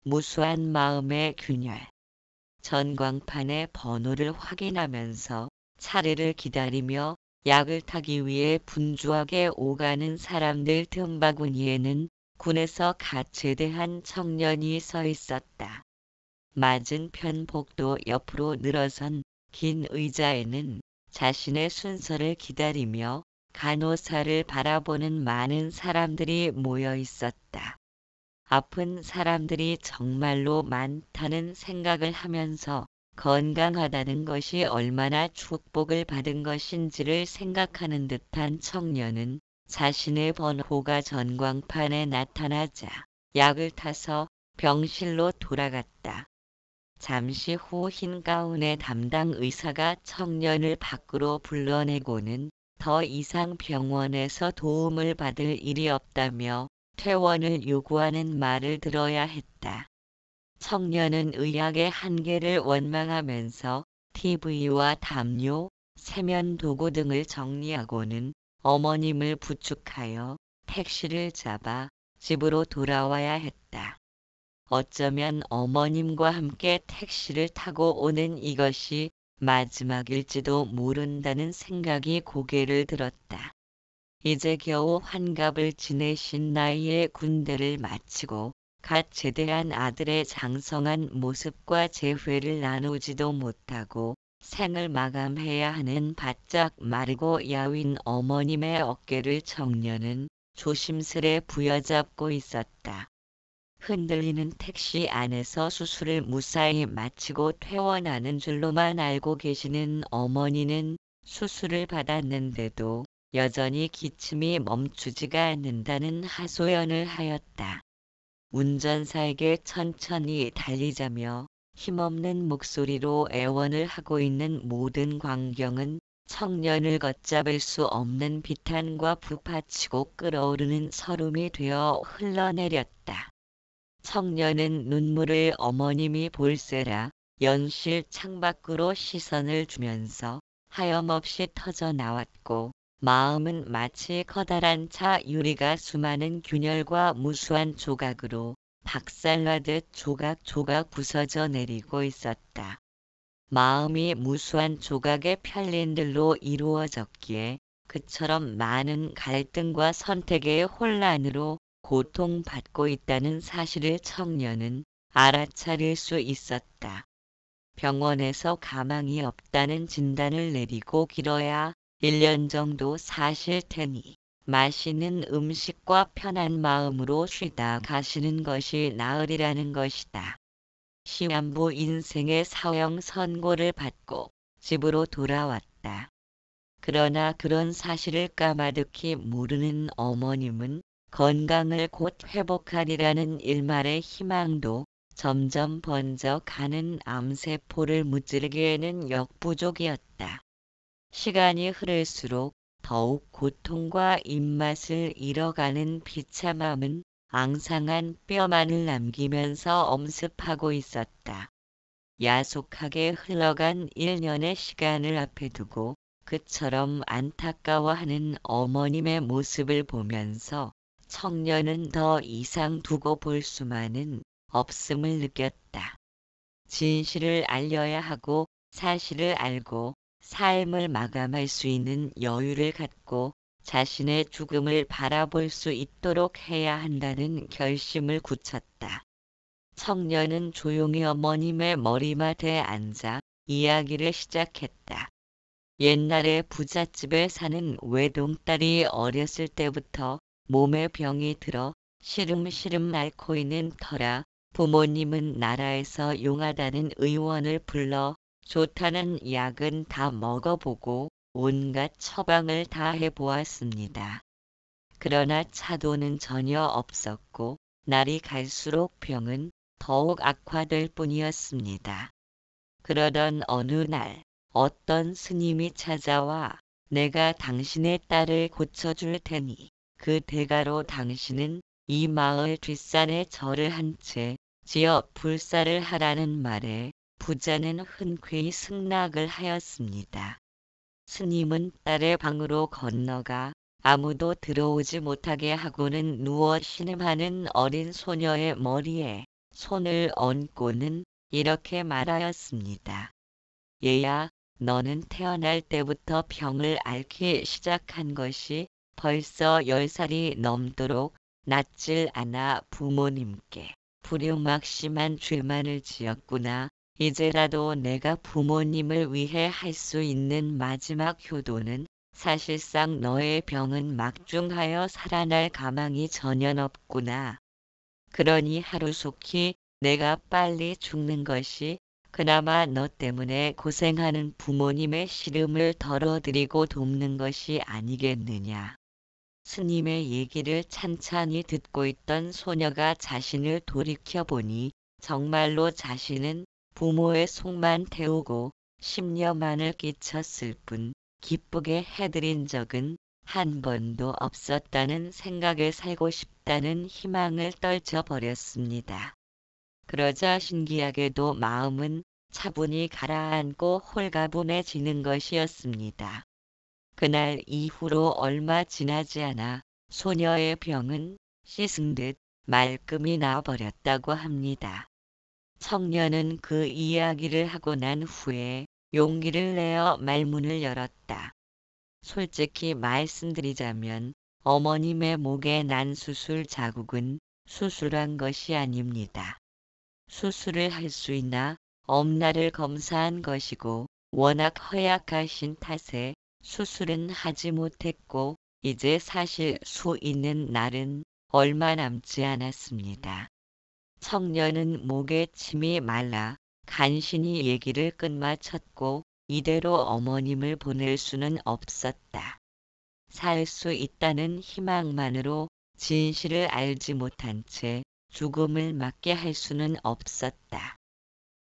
무수한 마음의 균열. 전광판의 번호를 확인하면서 차례를 기다리며 약을 타기 위해 분주하게 오가는 사람들 틈바구니에는 군에서 갓 제대한 청년이 서 있었다. 맞은편 복도 옆으로 늘어선 긴 의자에는 자신의 순서를 기다리며 간호사를 바라보는 많은 사람들이 모여 있었다. 아픈 사람들이 정말로 많다는 생각을 하면서 건강하다는 것이 얼마나 축복을 받은 것인지를 생각하는 듯한 청년은 자신의 번호가 전광판에 나타나자 약을 타서 병실로 돌아갔다. 잠시 후 흰 가운의 담당 의사가 청년을 밖으로 불러내고는 더 이상 병원에서 도움을 받을 일이 없다며 퇴원을 요구하는 말을 들어야 했다. 청년은 의학의 한계를 원망하면서 TV와 담요, 세면 도구 등을 정리하고는 어머님을 부축하여 택시를 잡아 집으로 돌아와야 했다. 어쩌면 어머님과 함께 택시를 타고 오는 이것이 마지막일지도 모른다는 생각이 고개를 들었다. 이제 겨우 환갑을 지내신 나이에 군대를 마치고 갓 제대한 아들의 장성한 모습과 재회를 나누지도 못하고 생을 마감해야 하는 바짝 마르고 야윈 어머님의 어깨를 청년은 조심스레 부여잡고 있었다. 흔들리는 택시 안에서 수술을 무사히 마치고 퇴원하는 줄로만 알고 계시는 어머니는 수술을 받았는데도 여전히 기침이 멈추지가 않는다는 하소연을 하였다. 운전사에게 천천히 달리자며 힘없는 목소리로 애원을 하고 있는 모든 광경은 청년을 걷잡을 수 없는 비탄과 북받치고 끓어오르는 설움이 되어 흘러내렸다. 청년은 눈물을 어머님이 볼세라 연실 창밖으로 시선을 주면서 하염없이 터져 나왔고 마음은 마치 커다란 차 유리가 수많은 균열과 무수한 조각으로 박살나듯 조각조각 부서져 내리고 있었다. 마음이 무수한 조각의 편린들로 이루어졌기에 그처럼 많은 갈등과 선택의 혼란으로 고통받고 있다는 사실을 청년은 알아차릴 수 있었다. 병원에서 가망이 없다는 진단을 내리고 길어야 1년 정도 사실 테니 맛있는 음식과 편한 마음으로 쉬다 가시는 것이 나으리라는 것이다. 시한부 인생의 사형 선고를 받고 집으로 돌아왔다. 그러나 그런 사실을 까마득히 모르는 어머님은 건강을 곧 회복하리라는 일말의 희망도 점점 번져가는 암세포를 무찌르기에는 역부족이었다. 시간이 흐를수록 더욱 고통과 입맛을 잃어가는 비참함은 앙상한 뼈만을 남기면서 엄습하고 있었다. 야속하게 흘러간 1년의 시간을 앞에 두고 그처럼 안타까워하는 어머님의 모습을 보면서 청년은 더 이상 두고 볼 수만은 없음을 느꼈다. 진실을 알려야 하고 사실을 알고 삶을 마감할 수 있는 여유를 갖고 자신의 죽음을 바라볼 수 있도록 해야 한다는 결심을 굳혔다. 청년은 조용히 어머님의 머리맡에 앉아 이야기를 시작했다. 옛날에 부잣집에 사는 외동딸이 어렸을 때부터 몸에 병이 들어 시름시름 앓고 있는 터라 부모님은 나라에서 용하다는 의원을 불러 좋다는 약은 다 먹어보고 온갖 처방을 다 해보았습니다. 그러나 차도는 전혀 없었고 날이 갈수록 병은 더욱 악화될 뿐이었습니다. 그러던 어느 날 어떤 스님이 찾아와 내가 당신의 딸을 고쳐줄 테니 그 대가로 당신은 이 마을 뒷산에 절을 한 채 지어 불사를 하라는 말에 부자는 흔쾌히 승낙을 하였습니다. 스님은 딸의 방으로 건너가 아무도 들어오지 못하게 하고는 누워 신음하는 어린 소녀의 머리에 손을 얹고는 이렇게 말하였습니다. 얘야, 너는 태어날 때부터 병을 앓기 시작한 것이 벌써 10살이 넘도록 낫질 않아 부모님께 불효막심한 죄만을 지었구나. 이제라도 내가 부모님을 위해 할 수 있는 마지막 효도는 사실상 너의 병은 막중하여 살아날 가망이 전혀 없구나. 그러니 하루속히 내가 빨리 죽는 것이 그나마 너 때문에 고생하는 부모님의 시름을 덜어드리고 돕는 것이 아니겠느냐. 스님의 얘기를 찬찬히 듣고 있던 소녀가 자신을 돌이켜보니 정말로 자신은 부모의 속만 태우고 심려만을 끼쳤을 뿐 기쁘게 해드린 적은 한 번도 없었다는 생각에 살고 싶다는 희망을 떨쳐버렸습니다. 그러자 신기하게도 마음은 차분히 가라앉고 홀가분해지는 것이었습니다. 그날 이후로 얼마 지나지 않아 소녀의 병은 씻은 듯 말끔히 나아버렸다고 합니다. 청년은 그 이야기를 하고 난 후에 용기를 내어 말문을 열었다. 솔직히 말씀드리자면 어머님의 목에 난 수술 자국은 수술한 것이 아닙니다. 수술을 할 수 있나 없나를 검사한 것이고 워낙 허약하신 탓에 수술은 하지 못했고 이제 사실 수 있는 날은 얼마 남지 않았습니다. 청년은 목에 침이 말라 간신히 얘기를 끝마쳤고 이대로 어머님을 보낼 수는 없었다. 살 수 있다는 희망만으로 진실을 알지 못한 채 죽음을 맞게 할 수는 없었다.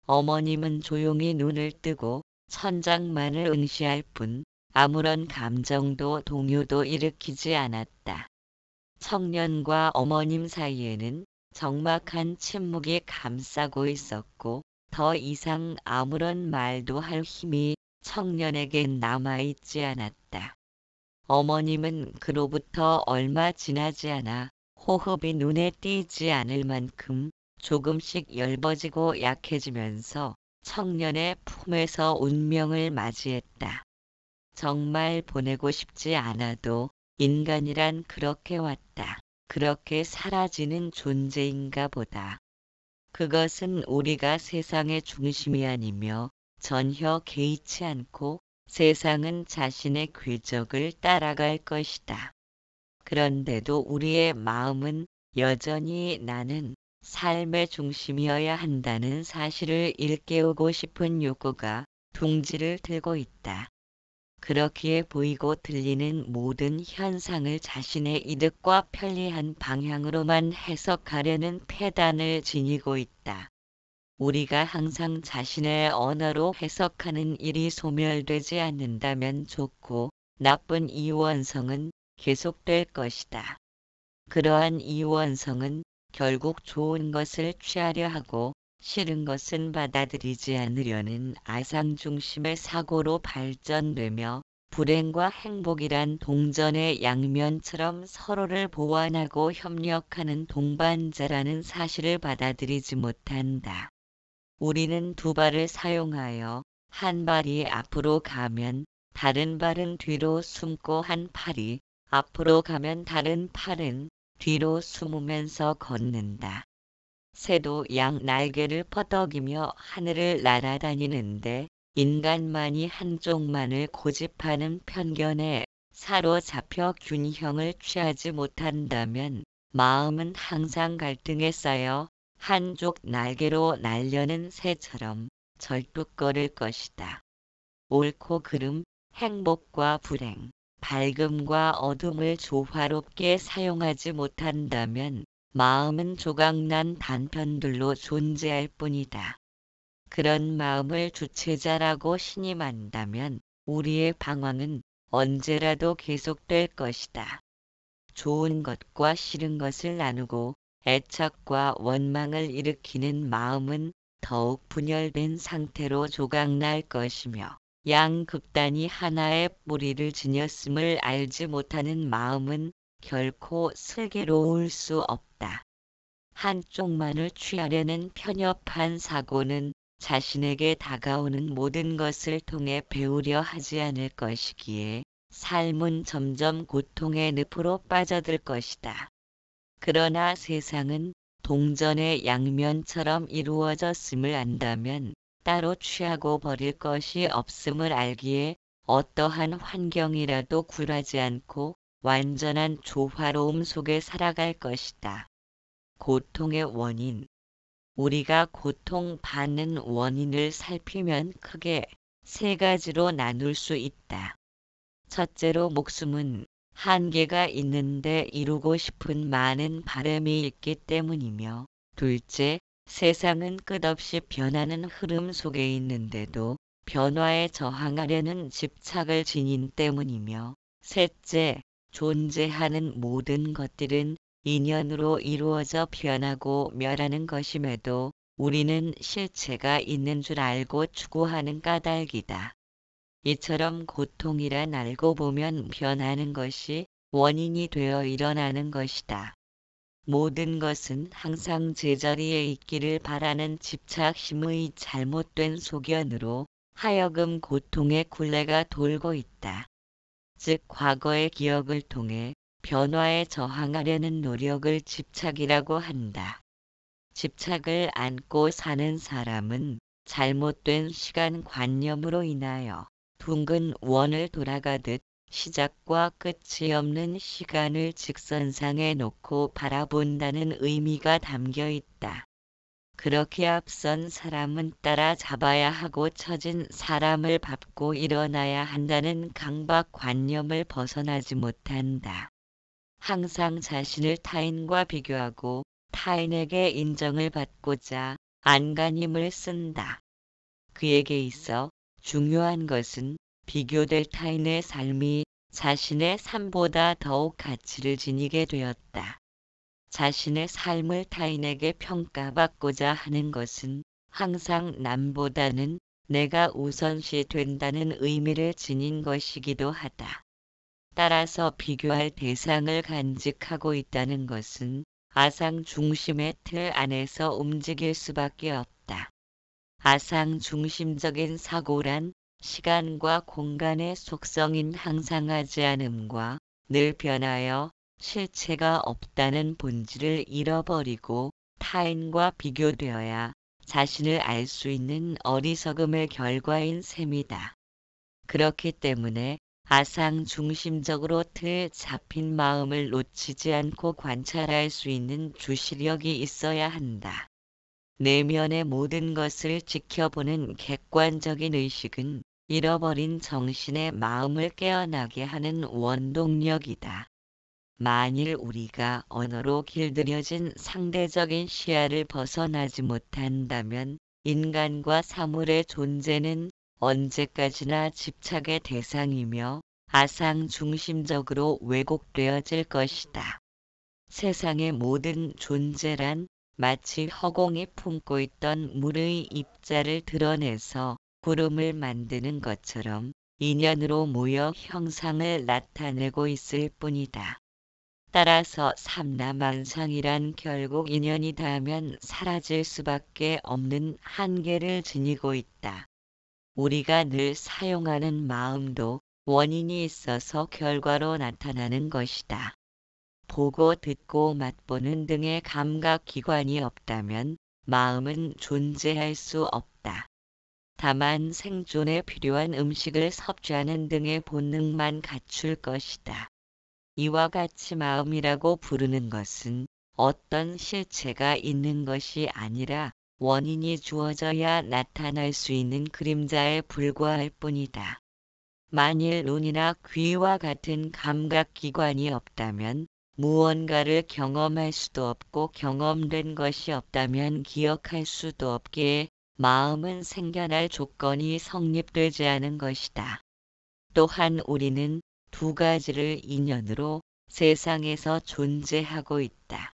어머님은 조용히 눈을 뜨고 천장만을 응시할 뿐 아무런 감정도 동요도 일으키지 않았다. 청년과 어머님 사이에는 적막한 침묵이 감싸고 있었고 더 이상 아무런 말도 할 힘이 청년에겐 남아있지 않았다. 어머님은 그로부터 얼마 지나지 않아 호흡이 눈에 띄지 않을 만큼 조금씩 엷어지고 약해지면서 청년의 품에서 운명을 맞이했다. 정말 보내고 싶지 않아도 인간이란 그렇게 왔다. 그렇게 사라지는 존재인가 보다. 그것은 우리가 세상의 중심이 아니며 전혀 개의치 않고 세상은 자신의 궤적을 따라갈 것이다. 그런데도 우리의 마음은 여전히 나는 삶의 중심이어야 한다는 사실을 일깨우고 싶은 욕구가 둥지를 들고 있다. 그렇기에 보이고 들리는 모든 현상을 자신의 이득과 편리한 방향으로만 해석하려는 패단을 지니고 있다. 우리가 항상 자신의 언어로 해석하는 일이 소멸되지 않는다면 좋고 나쁜 이원성은 계속될 것이다. 그러한 이원성은 결국 좋은 것을 취하려 하고 싫은 것은 받아들이지 않으려는 아상중심의 사고로 발전되며 불행과 행복이란 동전의 양면처럼 서로를 보완하고 협력하는 동반자라는 사실을 받아들이지 못한다. 우리는 두 발을 사용하여 한 발이 앞으로 가면 다른 발은 뒤로 숨고 한 팔이 앞으로 가면 다른 팔은 뒤로 숨으면서 걷는다. 새도 양 날개를 퍼덕이며 하늘을 날아다니는데 인간만이 한쪽만을 고집하는 편견에 사로잡혀 균형을 취하지 못한다면 마음은 항상 갈등에 쌓여 한쪽 날개로 날려는 새처럼 절뚝거릴 것이다. 옳고 그름, 행복과 불행, 밝음과 어둠을 조화롭게 사용하지 못한다면 마음은 조각난 단편들로 존재할 뿐이다. 그런 마음을 주체자라고 신임한다면 우리의 방황은 언제라도 계속될 것이다. 좋은 것과 싫은 것을 나누고 애착과 원망을 일으키는 마음은 더욱 분열된 상태로 조각날 것이며 양극단이 하나의 뿌리를 지녔음을 알지 못하는 마음은 결코 슬기로울 수 없다. 한쪽만을 취하려는 편협한 사고는 자신에게 다가오는 모든 것을 통해 배우려 하지 않을 것이기에 삶은 점점 고통의 늪으로 빠져들 것이다. 그러나 세상은 동전의 양면처럼 이루어졌음을 안다면 따로 취하고 버릴 것이 없음을 알기에 어떠한 환경이라도 굴하지 않고 완전한 조화로움 속에 살아갈 것이다. 고통의 원인. 우리가 고통받는 원인을 살피면 크게 세 가지로 나눌 수 있다. 첫째로 목숨은 한계가 있는데 이루고 싶은 많은 바람이 있기 때문이며, 둘째, 세상은 끝없이 변하는 흐름 속에 있는데도 변화에 저항하려는 집착을 지닌 때문이며, 셋째, 존재하는 모든 것들은 인연으로 이루어져 변하고 멸하는 것임에도 우리는 실체가 있는 줄 알고 추구하는 까닭이다. 이처럼 고통이란 알고 보면 변하는 것이 원인이 되어 일어나는 것이다. 모든 것은 항상 제자리에 있기를 바라는 집착심의 잘못된 소견으로 하여금 고통의 굴레가 돌고 있다. 즉 과거의 기억을 통해 변화에 저항하려는 노력을 집착이라고 한다. 집착을 안고 사는 사람은 잘못된 시간관념으로 인하여 둥근 원을 돌아가듯 시작과 끝이 없는 시간을 직선상에 놓고 바라본다는 의미가 담겨 있다. 그렇게 앞선 사람은 따라잡아야 하고 처진 사람을 밟고 일어나야 한다는 강박관념을 벗어나지 못한다. 항상 자신을 타인과 비교하고 타인에게 인정을 받고자 안간힘을 쓴다. 그에게 있어 중요한 것은 비교될 타인의 삶이 자신의 삶보다 더욱 가치를 지니게 되었다. 자신의 삶을 타인에게 평가받고자 하는 것은 항상 남보다는 내가 우선시 된다는 의미를 지닌 것이기도 하다. 따라서 비교할 대상을 간직하고 있다는 것은 아상 중심의 틀 안에서 움직일 수밖에 없다. 아상 중심적인 사고란 시간과 공간의 속성인 항상하지 않음과 늘 변하여 실체가 없다는 본질을 잃어버리고 타인과 비교되어야 자신을 알 수 있는 어리석음의 결과인 셈이다. 그렇기 때문에 아상 중심적으로 틀 잡힌 마음을 놓치지 않고 관찰할 수 있는 주시력이 있어야 한다. 내면의 모든 것을 지켜보는 객관적인 의식은 잃어버린 정신의 마음을 깨어나게 하는 원동력이다. 만일 우리가 언어로 길들여진 상대적인 시야를 벗어나지 못한다면 인간과 사물의 존재는 언제까지나 집착의 대상이며 아상 중심적으로 왜곡되어질 것이다. 세상의 모든 존재란 마치 허공이 품고 있던 물의 입자를 드러내서 구름을 만드는 것처럼 인연으로 모여 형상을 나타내고 있을 뿐이다. 따라서 삼라만상이란 결국 인연이 닿으면 사라질 수밖에 없는 한계를 지니고 있다. 우리가 늘 사용하는 마음도 원인이 있어서 결과로 나타나는 것이다. 보고 듣고 맛보는 등의 감각기관이 없다면 마음은 존재할 수 없다. 다만 생존에 필요한 음식을 섭취하는 등의 본능만 갖출 것이다. 이와 같이 마음이라고 부르는 것은 어떤 실체가 있는 것이 아니라 원인이 주어져야 나타날 수 있는 그림자에 불과할 뿐이다. 만일 눈이나 귀와 같은 감각기관이 없다면 무언가를 경험할 수도 없고 경험된 것이 없다면 기억할 수도 없기에 마음은 생겨날 조건이 성립되지 않은 것이다. 또한 우리는 두 가지를 인연으로 세상에서 존재하고 있다.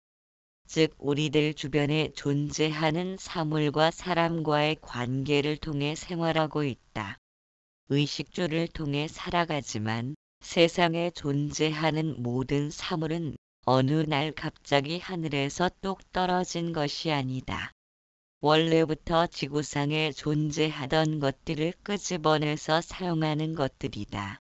즉 우리들 주변에 존재하는 사물과 사람과의 관계를 통해 생활하고 있다. 의식주를 통해 살아가지만 세상에 존재하는 모든 사물은 어느 날 갑자기 하늘에서 뚝 떨어진 것이 아니다. 원래부터 지구상에 존재하던 것들을 끄집어내서 사용하는 것들이다.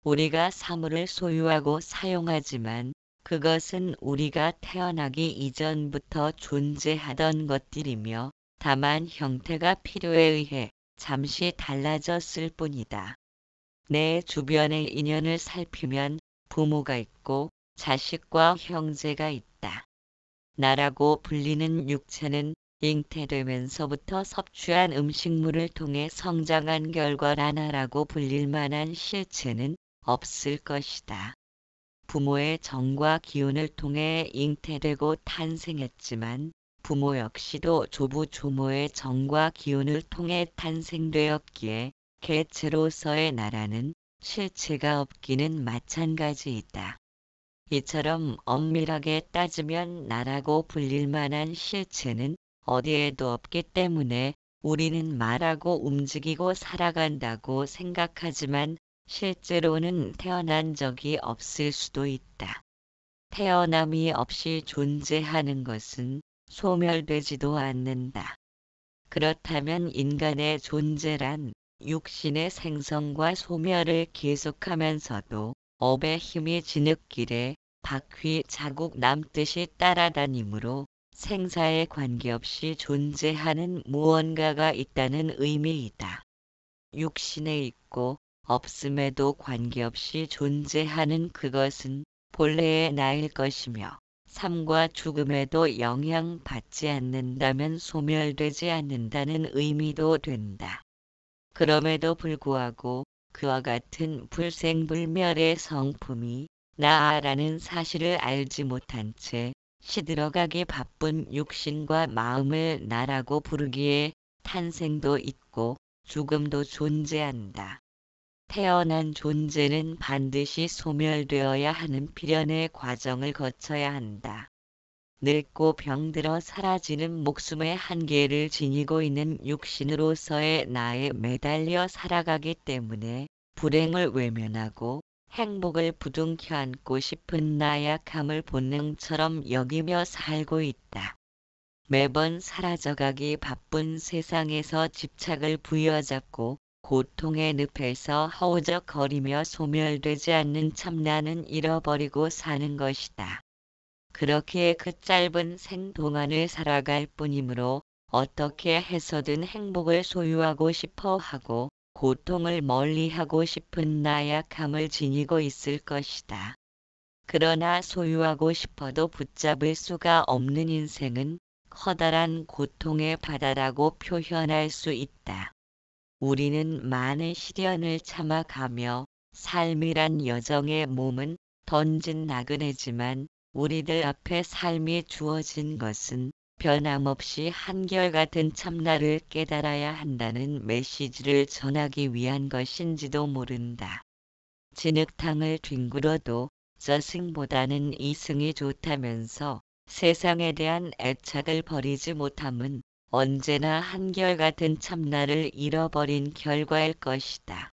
우리가 사물을 소유하고 사용하지만 그것은 우리가 태어나기 이전부터 존재하던 것들이며 다만 형태가 필요에 의해 잠시 달라졌을 뿐이다. 내 주변의 인연을 살피면 부모가 있고 자식과 형제가 있다. 나라고 불리는 육체는 잉태되면서부터 섭취한 음식물을 통해 성장한 결과라 나라고 불릴 만한 실체는 없을 것이다. 부모의 정과 기운을 통해 잉태되고 탄생했지만 부모 역시도 조부조모의 정과 기운을 통해 탄생되었기에 개체로서의 나라는 실체가 없기는 마찬가지이다. 이처럼 엄밀하게 따지면 나라고 불릴 만한 실체는 어디에도 없기 때문에 우리는 말하고 움직이고 살아간다고 생각하지만 실제로는 태어난 적이 없을 수도 있다. 태어남이 없이 존재하는 것은 소멸되지도 않는다. 그렇다면 인간의 존재란 육신의 생성과 소멸을 계속하면서도 업의 힘이 지느길에 바퀴 자국 남듯이 따라다니므로 생사에 관계없이 존재하는 무언가가 있다는 의미이다. 육신에 있고 없음에도 관계없이 존재하는 그것은 본래의 나일 것이며 삶과 죽음에도 영향받지 않는다면 소멸되지 않는다는 의미도 된다. 그럼에도 불구하고 그와 같은 불생불멸의 성품이 나라는 사실을 알지 못한 채 시들어가기 바쁜 육신과 마음을 나라고 부르기에 탄생도 있고 죽음도 존재한다. 태어난 존재는 반드시 소멸되어야 하는 필연의 과정을 거쳐야 한다. 늙고 병들어 사라지는 목숨의 한계를 지니고 있는 육신으로서의 나에 매달려 살아가기 때문에 불행을 외면하고 행복을 부둥켜 안고 싶은 나약함을 본능처럼 여기며 살고 있다. 매번 사라져가기 바쁜 세상에서 집착을 부여잡고 고통의 늪에서 허우적거리며 소멸되지 않는 참나는 잃어버리고 사는 것이다. 그렇게 그 짧은 생동안을 살아갈 뿐이므로 어떻게 해서든 행복을 소유하고 싶어 하고 고통을 멀리하고 싶은 나약함을 지니고 있을 것이다. 그러나 소유하고 싶어도 붙잡을 수가 없는 인생은 커다란 고통의 바다라고 표현할 수 있다. 우리는 많은 시련을 참아가며 삶이란 여정의 몸은 던진 나그네지만 우리들 앞에 삶이 주어진 것은 변함없이 한결같은 참나를 깨달아야 한다는 메시지를 전하기 위한 것인지도 모른다. 진흙탕을 뒹굴어도 저승보다는 이승이 좋다면서 세상에 대한 애착을 버리지 못함은 언제나 한결같은 참나를 잃어버린 결과일 것이다.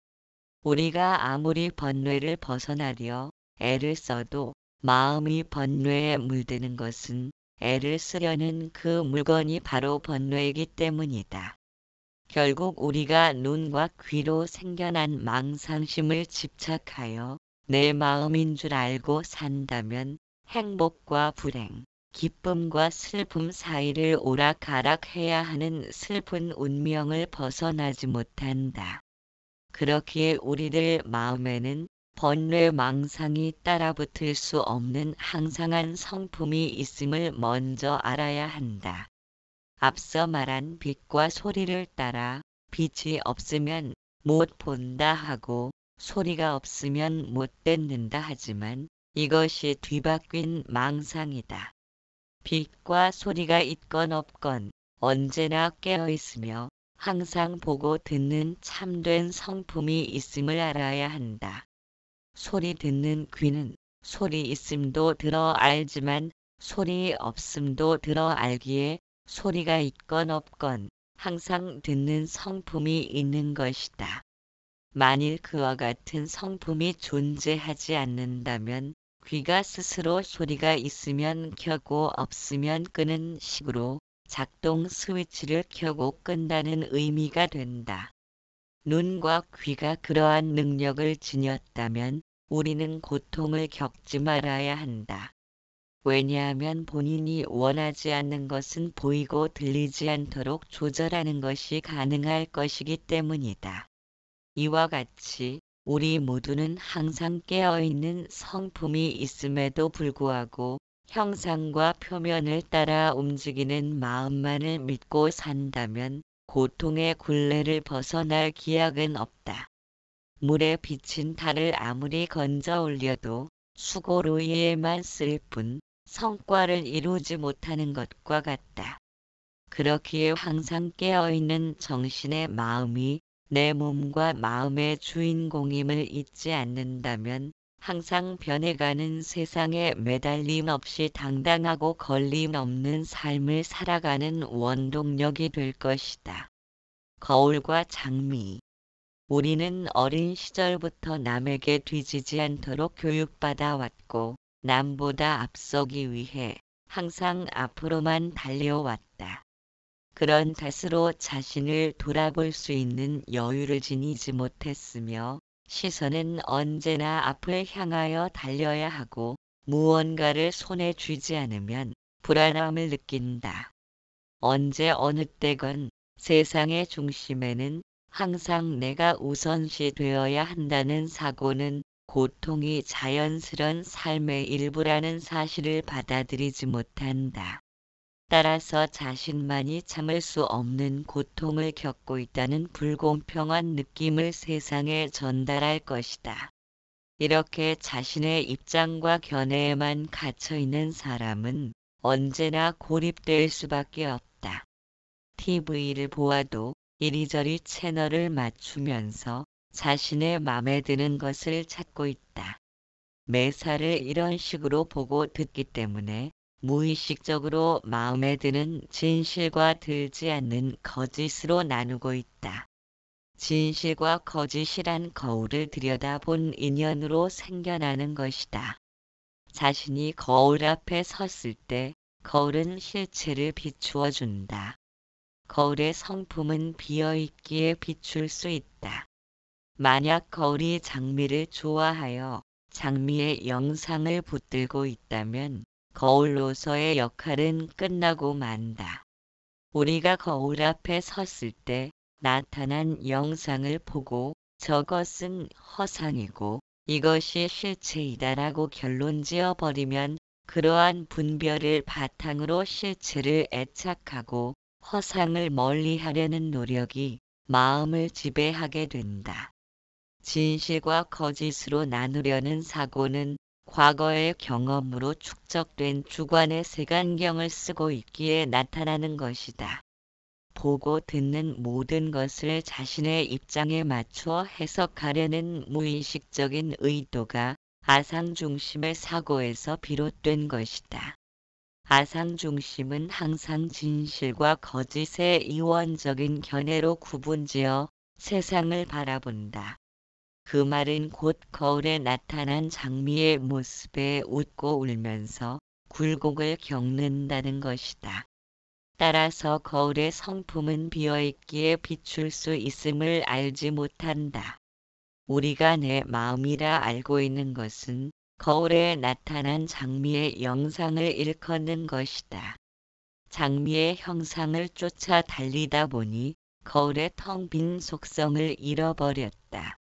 우리가 아무리 번뇌를 벗어나려 애를 써도 마음이 번뇌에 물드는 것은 애를 쓰려는 그 물건이 바로 번뇌이기 때문이다. 결국 우리가 눈과 귀로 생겨난 망상심을 집착하여 내 마음인 줄 알고 산다면 행복과 불행, 기쁨과 슬픔 사이를 오락가락해야 하는 슬픈 운명을 벗어나지 못한다. 그렇기에 우리들 마음에는 번뇌 망상이 따라붙을 수 없는 항상한 성품이 있음을 먼저 알아야 한다. 앞서 말한 빛과 소리를 따라 빛이 없으면 못 본다 하고 소리가 없으면 못 듣는다 하지만 이것이 뒤바뀐 망상이다. 빛과 소리가 있건 없건 언제나 깨어 있으며 항상 보고 듣는 참된 성품이 있음을 알아야 한다. 소리 듣는 귀는 소리 있음도 들어 알지만 소리 없음도 들어 알기에 소리가 있건 없건 항상 듣는 성품이 있는 것이다. 만일 그와 같은 성품이 존재하지 않는다면 귀가 스스로 소리가 있으면 켜고 없으면 끄는 식으로 작동 스위치를 켜고 끈다는 의미가 된다. 눈과 귀가 그러한 능력을 지녔다면 우리는 고통을 겪지 말아야 한다. 왜냐하면 본인이 원하지 않는 것은 보이고 들리지 않도록 조절하는 것이 가능할 것이기 때문이다. 이와 같이 우리 모두는 항상 깨어있는 성품이 있음에도 불구하고 형상과 표면을 따라 움직이는 마음만을 믿고 산다면 고통의 굴레를 벗어날 기약은 없다. 물에 비친 달을 아무리 건져 올려도 수고로이에만 쓸 뿐 성과를 이루지 못하는 것과 같다. 그렇기에 항상 깨어있는 정신의 마음이 내 몸과 마음의 주인공임을 잊지 않는다면 항상 변해가는 세상에 매달림 없이 당당하고 걸림 없는 삶을 살아가는 원동력이 될 것이다. 거울과 장미. 우리는 어린 시절부터 남에게 뒤지지 않도록 교육받아 왔고 남보다 앞서기 위해 항상 앞으로만 달려왔다. 그런 탓으로 자신을 돌아볼 수 있는 여유를 지니지 못했으며 시선은 언제나 앞을 향하여 달려야 하고 무언가를 손에 쥐지 않으면 불안함을 느낀다. 언제 어느 때건 세상의 중심에는 항상 내가 우선시 되어야 한다는 사고는 고통이 자연스런 삶의 일부라는 사실을 받아들이지 못한다. 따라서 자신만이 참을 수 없는 고통을 겪고 있다는 불공평한 느낌을 세상에 전달할 것이다. 이렇게 자신의 입장과 견해에만 갇혀 있는 사람은 언제나 고립될 수밖에 없다. TV를 보아도 이리저리 채널을 맞추면서 자신의 맘에 드는 것을 찾고 있다. 매사를 이런 식으로 보고 듣기 때문에 무의식적으로 마음에 드는 진실과 들지 않는 거짓으로 나누고 있다. 진실과 거짓이란 거울을 들여다본 인연으로 생겨나는 것이다. 자신이 거울 앞에 섰을 때 거울은 실체를 비추어 준다. 거울의 성품은 비어있기에 비출 수 있다. 만약 거울이 장미를 좋아하여 장미의 영상을 붙들고 있다면 거울로서의 역할은 끝나고 만다. 우리가 거울 앞에 섰을 때 나타난 영상을 보고 저것은 허상이고 이것이 실체이다라고 결론지어 버리면 그러한 분별을 바탕으로 실체를 애착하고 허상을 멀리하려는 노력이 마음을 지배하게 된다. 진실과 거짓으로 나누려는 사고는 과거의 경험으로 축적된 주관의 색안경을 쓰고 있기에 나타나는 것이다. 보고 듣는 모든 것을 자신의 입장에 맞추어 해석하려는 무의식적인 의도가 아상중심의 사고에서 비롯된 것이다. 아상중심은 항상 진실과 거짓의 이원적인 견해로 구분지어 세상을 바라본다. 그 말은 곧 거울에 나타난 장미의 모습에 웃고 울면서 굴곡을 겪는다는 것이다. 따라서 거울의 성품은 비어있기에 비출 수 있음을 알지 못한다. 우리가 내 마음이라 알고 있는 것은 거울에 나타난 장미의 영상을 일컫는 것이다. 장미의 형상을 쫓아 달리다 보니 거울의 텅 빈 속성을 잃어버렸다.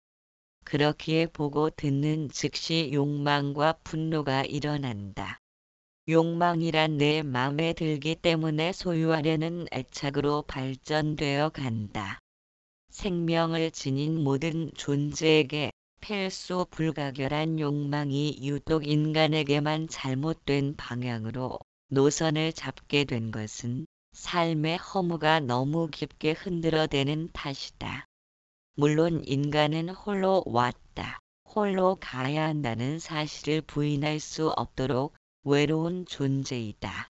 그렇기에 보고 듣는 즉시 욕망과 분노가 일어난다. 욕망이란 내 맘에 들기 때문에 소유하려는 애착으로 발전되어 간다. 생명을 지닌 모든 존재에게 필수 불가결한 욕망이 유독 인간에게만 잘못된 방향으로 노선을 잡게 된 것은 삶의 허무가 너무 깊게 흔들어대는 탓이다. 물론 인간은 홀로 왔다, 홀로 가야 한다는 사실을 부인할 수 없도록 외로운 존재이다.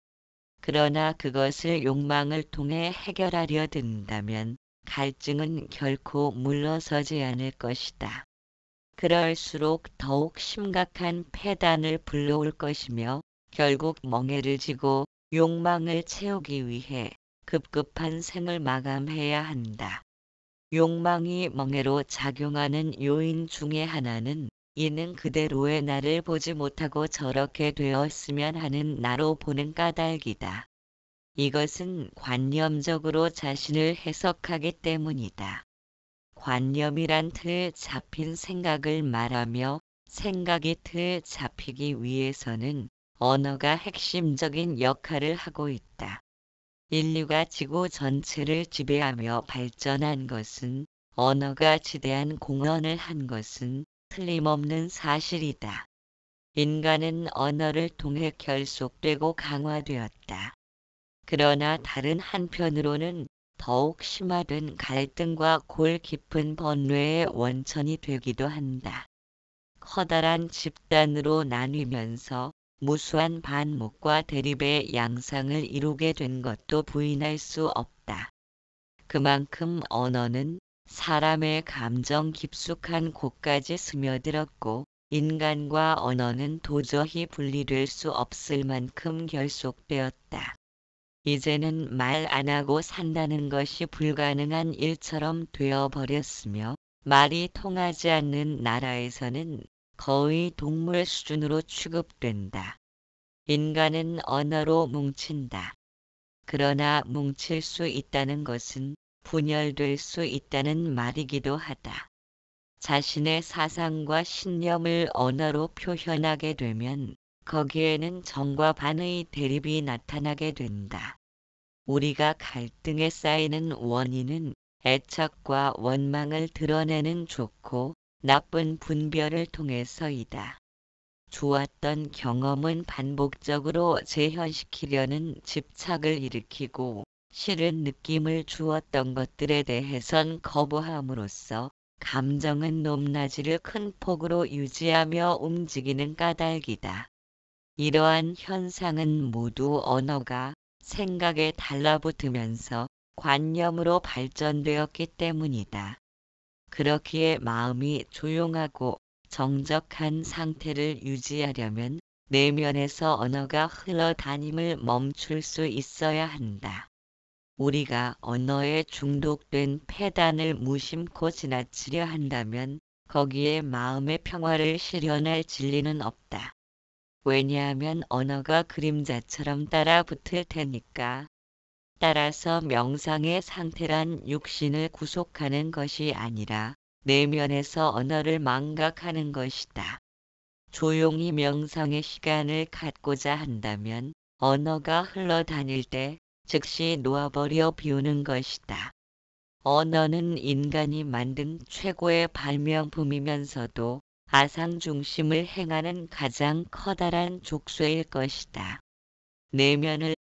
그러나 그것을 욕망을 통해 해결하려 든다면 갈증은 결코 물러서지 않을 것이다. 그럴수록 더욱 심각한 폐단을 불러올 것이며 결국 멍에를 지고 욕망을 채우기 위해 급급한 생을 마감해야 한다. 욕망이 멍에로 작용하는 요인 중에 하나는 이는 그대로의 나를 보지 못하고 저렇게 되었으면 하는 나로 보는 까닭이다. 이것은 관념적으로 자신을 해석하기 때문이다. 관념이란 틀에 잡힌 생각을 말하며 생각이 틀에 잡히기 위해서는 언어가 핵심적인 역할을 하고 있다. 인류가 지구 전체를 지배하며 발전한 것은 언어가 지대한 공헌을 한 것은 틀림없는 사실이다. 인간은 언어를 통해 결속되고 강화되었다. 그러나 다른 한편으로는 더욱 심화된 갈등과 골 깊은 번뇌의 원천이 되기도 한다. 커다란 집단으로 나뉘면서 무수한 반목과 대립의 양상을 이루게 된 것도 부인할 수 없다. 그만큼 언어는 사람의 감정 깊숙한 곳까지 스며들었고 인간과 언어는 도저히 분리될 수 없을 만큼 결속되었다. 이제는 말 안 하고 산다는 것이 불가능한 일처럼 되어버렸으며 말이 통하지 않는 나라에서는 거의 동물 수준으로 취급된다. 인간은 언어로 뭉친다. 그러나 뭉칠 수 있다는 것은 분열될 수 있다는 말이기도 하다. 자신의 사상과 신념을 언어로 표현하게 되면 거기에는 정과 반의 대립이 나타나게 된다. 우리가 갈등에 쌓이는 원인은 애착과 원망을 드러내는 좋고 나쁜 분별을 통해서이다. 좋았던 경험은 반복적으로 재현시키려는 집착을 일으키고 싫은 느낌을 주었던 것들에 대해선 거부함으로써 감정은 높낮이를 큰 폭으로 유지하며 움직이는 까닭이다. 이러한 현상은 모두 언어가 생각에 달라붙으면서 관념으로 발전되었기 때문이다. 그렇기에 마음이 조용하고 정적한 상태를 유지하려면 내면에서 언어가 흘러다님을 멈출 수 있어야 한다. 우리가 언어에 중독된 폐단을 무심코 지나치려 한다면 거기에 마음의 평화를 실현할 진리는 없다. 왜냐하면 언어가 그림자처럼 따라붙을 테니까. 따라서 명상의 상태란 육신을 구속하는 것이 아니라 내면에서 언어를 망각하는 것이다. 조용히 명상의 시간을 갖고자 한다면 언어가 흘러다닐 때 즉시 놓아버려 비우는 것이다. 언어는 인간이 만든 최고의 발명품이면서도 아상 중심을 행하는 가장 커다란 족쇄일 것이다. 내면을